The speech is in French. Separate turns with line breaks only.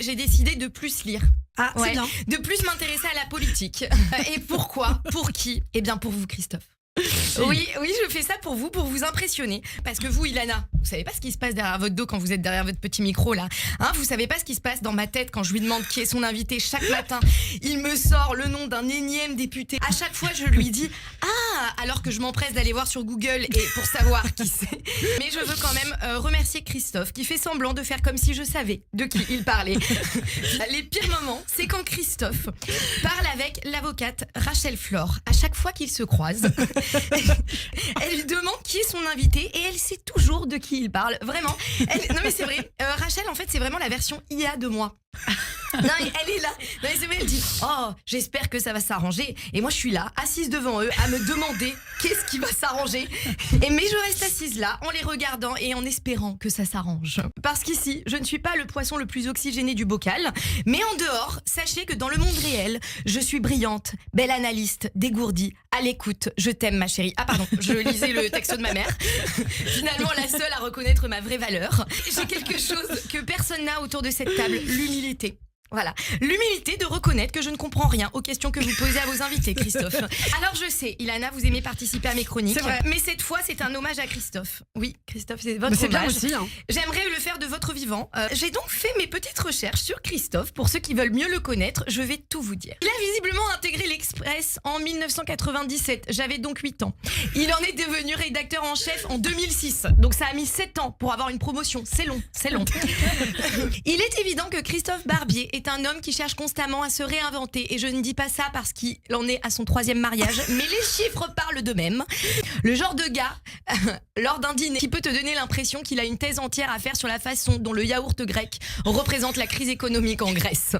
j'ai décidé de plus lire.
Ah, c'est bien.
De plus m'intéresser à la politique. Et pourquoi? Pour qui? Eh bien pour vous, Christophe. Oui, je fais ça pour vous impressionner. Parce que vous, Ilana, vous savez pas ce qui se passe derrière votre dos quand vous êtes derrière votre petit micro là. Hein, vous savez pas ce qui se passe dans ma tête quand je lui demande qui est son invité chaque matin. Il me sort le nom d'un énième député. À chaque fois, je lui dis alors que je m'empresse d'aller voir sur Google et pour savoir qui c'est. Mais je veux quand même remercier Christophe qui fait semblant de faire comme si je savais de qui il parlait. Les pires moments, c'est quand Christophe parle avec l'avocate Rachel Flore. À chaque fois qu'ils se croisent, elle lui demande qui est son invité et elle sait toujours de qui il parle. Vraiment. Non mais c'est vrai. Rachel, en fait, c'est vraiment la version IA de moi. Non, elle est là. Non, mais c'est vrai, elle dit j'espère que ça va s'arranger. Et moi, je suis là, assise devant eux, à me demander qu'est-ce qui va s'arranger. Mais je reste assise là, en les regardant et en espérant que ça s'arrange. Parce qu'ici, je ne suis pas le poisson le plus oxygéné du bocal. Mais en dehors, sachez que dans le monde réel, je suis brillante, belle analyste, dégourdie, à l'écoute. Je t'aime, ma chérie. Ah pardon, je lisais le texto de ma mère. Finalement, la seule à reconnaître ma vraie valeur. J'ai quelque chose que personne n'a autour de cette table, l'humilité. Voilà, l'humilité de reconnaître que je ne comprends rien aux questions que vous posez à vos invités, Christophe. Alors je sais, Ilana, vous aimez participer à mes chroniques.
C'est vrai.
Mais cette fois, c'est un hommage à Christophe. Oui, Christophe, c'est votre
Mais c'est bien
hommage.
aussi. Hein.
J'aimerais le faire de votre vivant. J'ai donc fait mes petites recherches sur Christophe. Pour ceux qui veulent mieux le connaître, je vais tout vous dire. Il a visiblement intégré l'Express en 1997. J'avais donc 8 ans. Il en est devenu rédacteur en chef en 2006. Donc ça a mis 7 ans pour avoir une promotion. C'est long, c'est long. Il est évident que Christophe Barbier est un homme qui cherche constamment à se réinventer. Et je ne dis pas ça parce qu'il en est à son 3e mariage, mais les chiffres parlent d'eux-mêmes. Le genre de gars, lors d'un dîner, qui peut te donner l'impression qu'il a une thèse entière à faire sur la façon dont le yaourt grec représente la crise économique en Grèce.